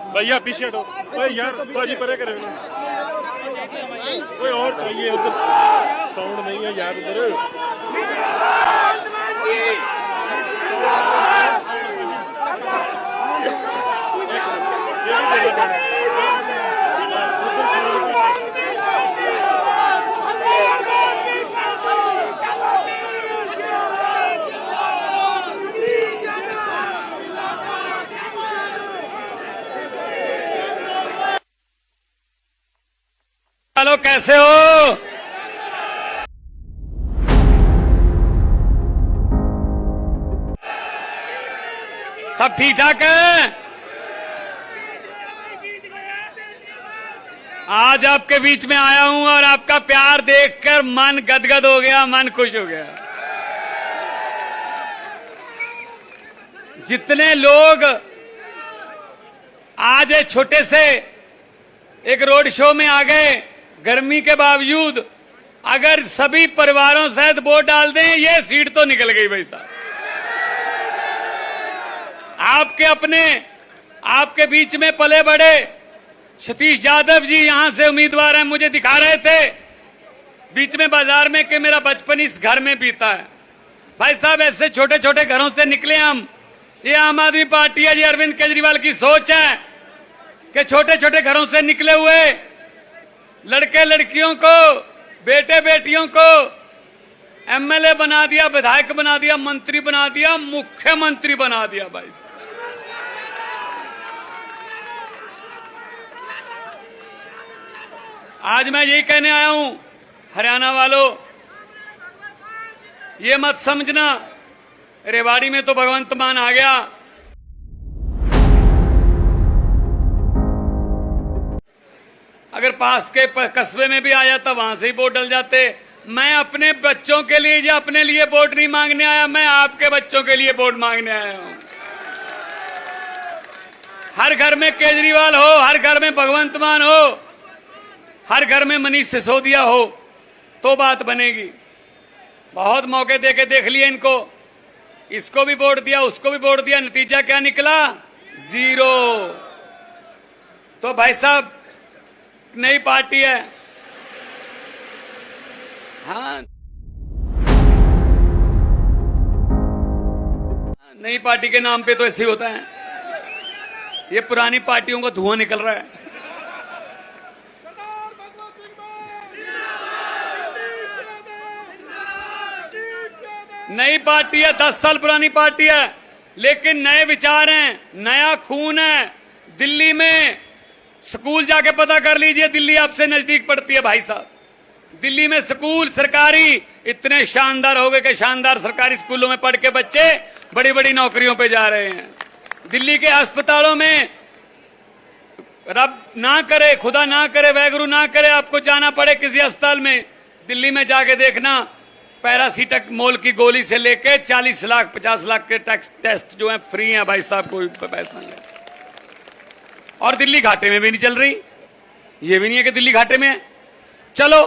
भैया पीछे हटो भाई यार, बाजी परे करे कोई और चाहिए उधर, साउंड नहीं है यार उधर। हेलो, कैसे हो? सब ठीक ठाक है? आज आपके बीच में आया हूं और आपका प्यार देखकर मन गदगद हो गया, मन खुश हो गया। जितने लोग आज एक छोटे से एक रोड शो में आ गए, गर्मी के बावजूद अगर सभी परिवारों सहित वोट डाल दें, ये सीट तो निकल गई भाई साहब। आपके बीच में पले बड़े सतीश यादव जी यहां से उम्मीदवार हैं, मुझे दिखा रहे थे बीच में बाजार में कि मेरा बचपन इस घर में बीता है। भाई साहब, ऐसे छोटे छोटे घरों से निकले हम। ये आम आदमी पार्टी है, ये अरविंद केजरीवाल की सोच है कि छोटे छोटे घरों से निकले हुए लड़के लड़कियों को, बेटे बेटियों को एमएलए बना दिया, विधायक बना दिया, मंत्री बना दिया, मुख्यमंत्री बना दिया। भाई साहब, आज मैं यही कहने आया हूं, हरियाणा वालों, ये मत समझना रेवाड़ी में तो भगवंत मान आ गया। अगर पास के कस्बे में भी आ जाता, वहां से ही वोट डल जाते। मैं अपने बच्चों के लिए या अपने लिए वोट नहीं मांगने आया, मैं आपके बच्चों के लिए वोट मांगने आया हूं। हर घर में केजरीवाल हो, हर घर में भगवंत मान हो, हर घर में मनीष सिसोदिया हो, तो बात बनेगी। बहुत मौके देके देख लिए इनको, इसको भी वोट दिया, उसको भी वोट दिया, नतीजा क्या निकला? 0। तो भाई साहब, नई पार्टी है। हाँ, नई पार्टी के नाम पे तो ऐसे होता है। ये पुरानी पार्टियों का धुआं निकल रहा है। नई पार्टी है, 10 साल पुरानी पार्टी है, लेकिन नए विचार हैं, नया खून है। दिल्ली में स्कूल जाके पता कर लीजिए, दिल्ली आपसे नजदीक पड़ती है भाई साहब। दिल्ली में स्कूल सरकारी इतने शानदार हो गए कि शानदार सरकारी स्कूलों में पढ़ के बच्चे बड़ी बड़ी नौकरियों पे जा रहे हैं। दिल्ली के अस्पतालों में, रब ना करे, खुदा ना करे, वैगुरु ना करे, आपको जाना पड़े किसी अस्पताल में, दिल्ली में जाके देखना, पैरासीटामोल की गोली से लेके 40 लाख 50 लाख के टेस्ट जो है फ्री हैं भाई साहब, कोई पैसा नहीं। और दिल्ली घाटे में भी नहीं चल रही। ये भी नहीं है कि दिल्ली घाटे में है। चलो,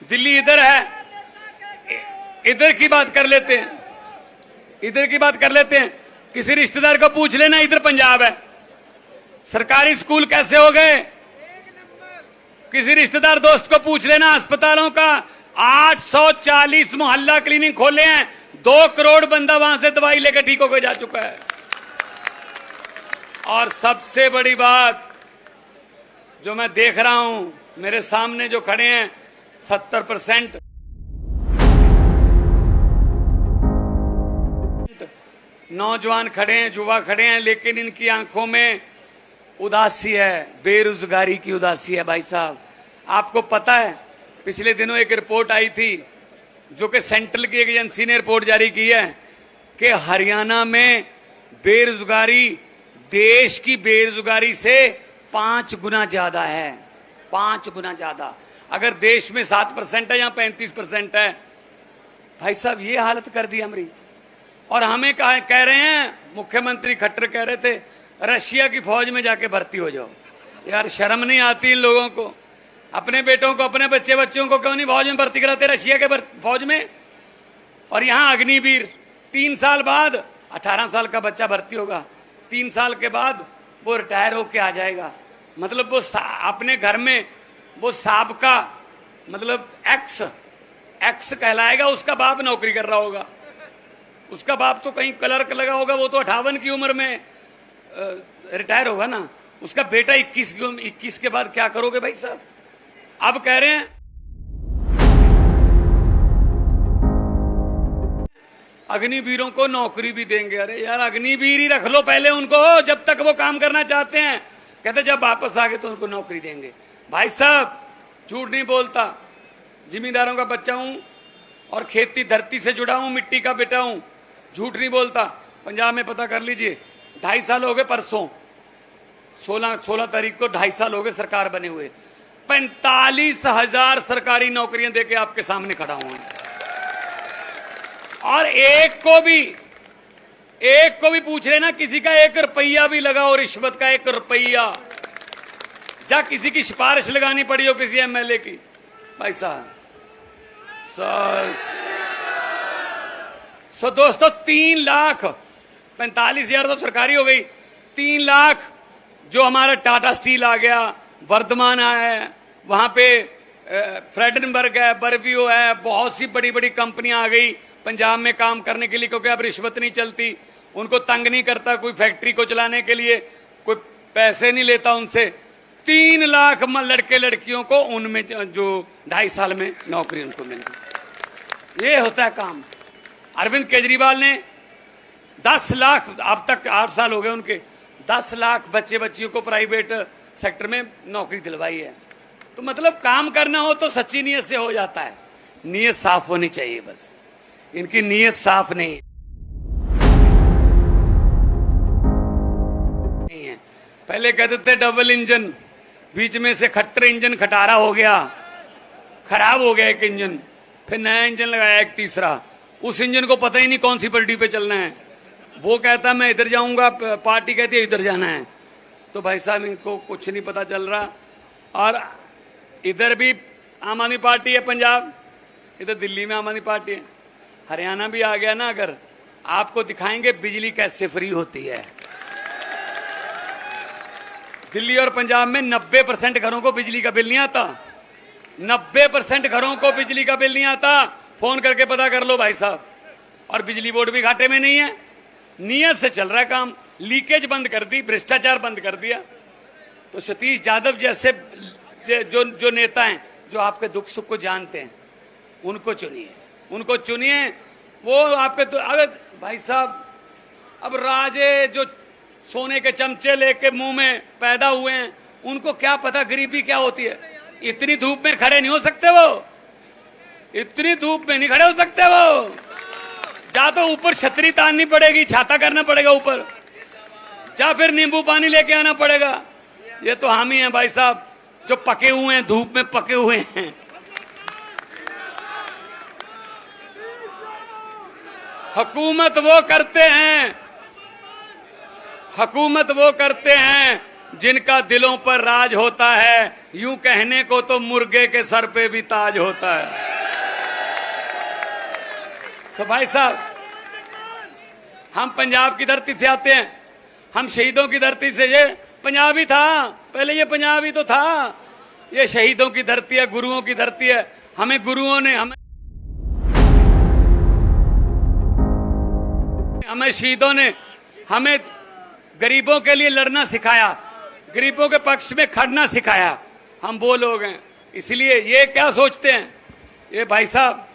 दिल्ली इधर है, इधर की बात कर लेते हैं, इधर की बात कर लेते हैं। किसी रिश्तेदार को पूछ लेना, इधर पंजाब है, सरकारी स्कूल कैसे हो गए। किसी रिश्तेदार दोस्त को पूछ लेना, अस्पतालों का 840 मोहल्ला क्लिनिक खोले हैं, 2 करोड़ बंदा वहां से दवाई लेकर ठीक होकर जा चुका है। और सबसे बड़ी बात जो मैं देख रहा हूं, मेरे सामने जो खड़े हैं 70% नौजवान खड़े हैं, युवा खड़े हैं, लेकिन इनकी आंखों में उदासी है, बेरोजगारी की उदासी है। भाई साहब, आपको पता है पिछले दिनों एक रिपोर्ट आई थी, जो कि सेंट्रल की एक एजेंसी ने रिपोर्ट जारी की है कि हरियाणा में बेरोजगारी देश की बेरोजगारी से 5 गुना ज्यादा है। 5 गुना ज्यादा। अगर देश में 7% है, यहाँ 35% है। भाई साहब, ये हालत कर दी हमारी। और हमें कह रहे हैं, मुख्यमंत्री खट्टर कह रहे थे, रशिया की फौज में जाके भर्ती हो जाओ। यार, शर्म नहीं आती इन लोगों को? अपने बेटों को, अपने बच्चों को क्यों नहीं फौज में भर्ती कराते, रशिया के फौज में? और यहां अग्निवीर 3 साल बाद 18 साल का बच्चा भर्ती होगा, 3 साल के बाद वो रिटायर होके आ जाएगा। मतलब वो अपने घर में वो साबका मतलब एक्स कहलाएगा, उसका बाप नौकरी कर रहा होगा, उसका बाप तो कहीं क्लर्क लगा होगा, वो तो 58 की उम्र में रिटायर होगा ना, उसका बेटा 21 के बाद क्या करोगे भाई साहब। अब कह रहे हैं अग्निवीरों को नौकरी भी देंगे। अरे यार अग्निवीर ही रख लो पहले उनको, जब तक वो काम करना चाहते हैं। कहते जब वापस आ गए तो उनको नौकरी देंगे। भाई साहब झूठ नहीं बोलता, जिम्मेदारों का बच्चा हूं और खेती धरती से जुड़ा हूं, मिट्टी का बेटा हूं, झूठ नहीं बोलता। पंजाब में पता कर लीजिए, 2.5 साल हो गए, परसों 16 तारीख को 2.5 साल हो गए सरकार बने हुए। 45,000 सरकारी नौकरियां देके आपके सामने खड़ा हूं, और एक को भी पूछ लेना, किसी का 1 रुपया भी लगा हो रिश्वत का, 1 रुपया, या किसी की सिफारिश लगानी पड़ी हो किसी एमएलए की, भाई साहब। सो दोस्तों 3,45,000 तो सरकारी हो गई, 3 लाख जो हमारा टाटा स्टील आ गया, वर्धमान है, वहां पे फ्रेडनबर्ग है, बर्वियो है, बहुत सी बड़ी बड़ी कंपनियां आ गई पंजाब में काम करने के लिए, क्योंकि अब रिश्वत नहीं चलती, उनको तंग नहीं करता कोई फैक्ट्री को चलाने के लिए, कोई पैसे नहीं लेता उनसे। 3 लाख लड़के लड़कियों को उनमें जो 2.5 साल में नौकरी उनको मिल गई। ये होता है काम। अरविंद केजरीवाल ने 10 लाख, अब तक 8 साल हो गए उनके, 10 लाख बच्चे बच्चियों को प्राइवेट सेक्टर में नौकरी दिलवाई है। तो मतलब काम करना हो तो सच्ची नीयत से हो जाता है, नीयत साफ होनी चाहिए। बस इनकी नीयत साफ नहीं है। पहले कहते थे डबल इंजन, बीच में से खट्टर इंजन खटारा हो गया, खराब हो गया एक इंजन, फिर नया इंजन लगाया एक तीसरा, उस इंजन को पता ही नहीं कौन सी पटरी पे चलना है। वो कहता मैं इधर जाऊंगा, पार्टी कहती है इधर जाना है। तो भाई साहब इनको कुछ नहीं पता चल रहा। और इधर भी आम आदमी पार्टी है पंजाब, इधर दिल्ली में आम आदमी पार्टी है, हरियाणा भी आ गया ना। अगर आपको दिखाएंगे बिजली कैसे फ्री होती है। दिल्ली और पंजाब में 90% घरों को बिजली का बिल नहीं आता, 90% घरों को बिजली का बिल नहीं आता। फोन करके पता कर लो भाई साहब। और बिजली बोर्ड भी घाटे में नहीं है, नियत से चल रहा है काम। लीकेज बंद कर दी, भ्रष्टाचार बंद कर दिया। तो सतीश यादव जैसे जो नेता हैं, जो आपके दुख सुख को जानते हैं, उनको चुनिए। वो आपके तो अगर भाई साहब अब राजे जो सोने के चमचे लेके मुंह में पैदा हुए हैं, उनको क्या पता गरीबी क्या होती है। इतनी धूप में खड़े नहीं हो सकते वो, इतनी धूप में नहीं खड़े हो सकते वो। जा तो ऊपर छतरी ताननी पड़ेगी, छाता करना पड़ेगा ऊपर, जा फिर नींबू पानी लेके आना पड़ेगा। ये तो हम ही हैं भाई साहब, जो पके हुए हैं, धूप में पके हुए हैं। हुकूमत वो करते हैं जिनका दिलों पर राज होता है। यूं कहने को तो मुर्गे के सर पे भी ताज होता है। सो भाई साहब हम पंजाब की धरती से आते हैं, हम शहीदों की धरती से। ये पंजाबी था पहले, ये पंजाबी तो था, ये शहीदों की धरती है, गुरुओं की धरती है। हमें गुरुओं ने, हमें शहीदों ने हमें गरीबों के लिए लड़ना सिखाया, गरीबों के पक्ष में खड़ना सिखाया। हम वो लोग हैं। इसलिए ये क्या सोचते हैं, ये भाई साहब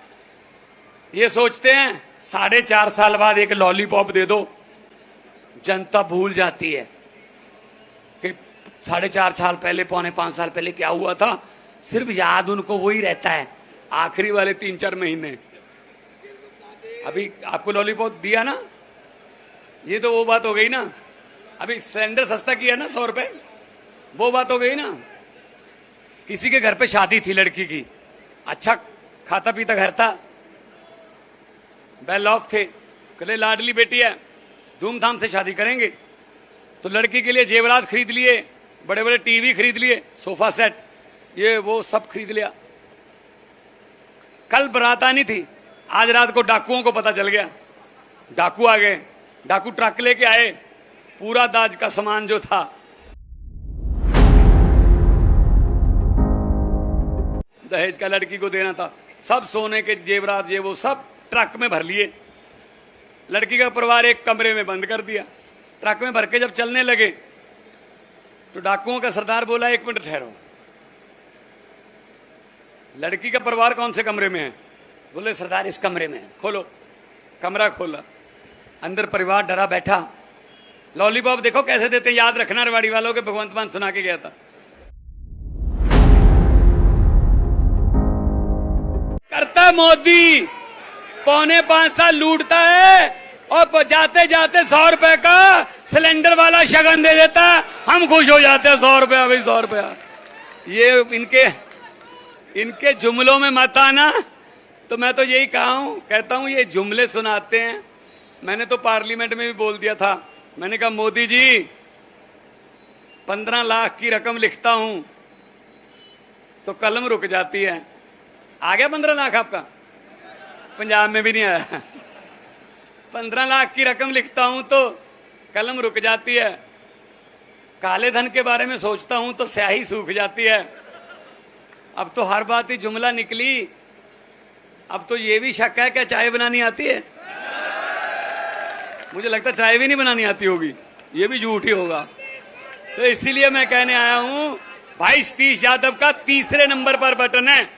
ये सोचते हैं 4.5 साल बाद एक लॉलीपॉप दे दो, जनता भूल जाती है कि 4.5 साल पहले, 4.25 साल पहले क्या हुआ था। सिर्फ याद उनको वही रहता है, आखिरी वाले 3-4 महीने। अभी आपको लॉलीपॉप दिया ना, ये तो वो बात हो गई ना। अभी सिलेंडर सस्ता किया ना 100 रुपए, वो बात हो गई ना। किसी के घर पे शादी थी लड़की की, अच्छा खाता पीता घर था, वेल ऑफ थे, कहले लाडली बेटी है, धूमधाम से शादी करेंगे। तो लड़की के लिए जेवरात खरीद लिए, बड़े बड़े टीवी खरीद लिए, सोफा सेट, ये वो सब खरीद लिया। कल बारात आनी थी, आज रात को डाकुओं को पता चल गया, डाकू आ गए, डाकू ट्रक लेके आए, पूरा दाज का सामान जो था दहेज का लड़की को देना था, सब सोने के जेवरात ये वो सब ट्रक में भर लिए। लड़की का परिवार एक कमरे में बंद कर दिया। ट्रक में भर के जब चलने लगे तो डाकुओं का सरदार बोला, 1 मिनट ठहरो, लड़की का परिवार कौन से कमरे में है? बोले सरदार इस कमरे में है। खोलो, कमरा खोला, अंदर परिवार डरा बैठा। लॉलीपॉप देखो कैसे देते, याद रखना रेवाड़ी वालों के, भगवंत मान सुना के गया था। करता मोदी 4.25 साल लूटता है और जाते जाते 100 रुपए का सिलेंडर वाला शगन दे देता है। हम खुश हो जाते हैं, 100 रुपया भाई 100 रुपया। ये इनके जुमलों में मत आना। तो मैं तो यही कहता हूं ये जुमले सुनाते हैं। मैंने तो पार्लियामेंट में भी बोल दिया था, मैंने कहा मोदी जी 15 लाख की रकम लिखता हूं तो कलम रुक जाती है। आ गया 15 लाख आपका? पंजाब में भी नहीं आया। 15 लाख की रकम लिखता हूं तो कलम रुक जाती है। काले धन के बारे में सोचता हूं तो स्याही सूख जाती है। अब तो हर बात ही जुमला निकली। अब तो ये भी शक है क्या चाय बनानी आती है? मुझे लगता चाय भी नहीं बनानी आती होगी, ये भी झूठ ही होगा। तो इसीलिए मैं कहने आया हूं, भाई सतीश यादव का 3रे नंबर पर बटन है,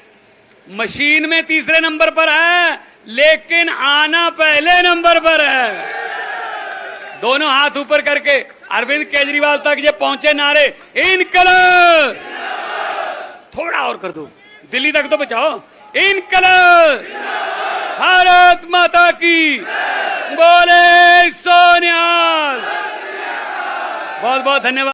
मशीन में 3रे नंबर पर है, लेकिन आना पहले नंबर पर है। दोनों हाथ ऊपर करके अरविंद केजरीवाल तक ये पहुंचे नारे, इनकलाब, थोड़ा और कर दो, दिल्ली तक तो बचाओ, इनकलाब, भारत माता की, बोले सोनिया। बहुत बहुत धन्यवाद।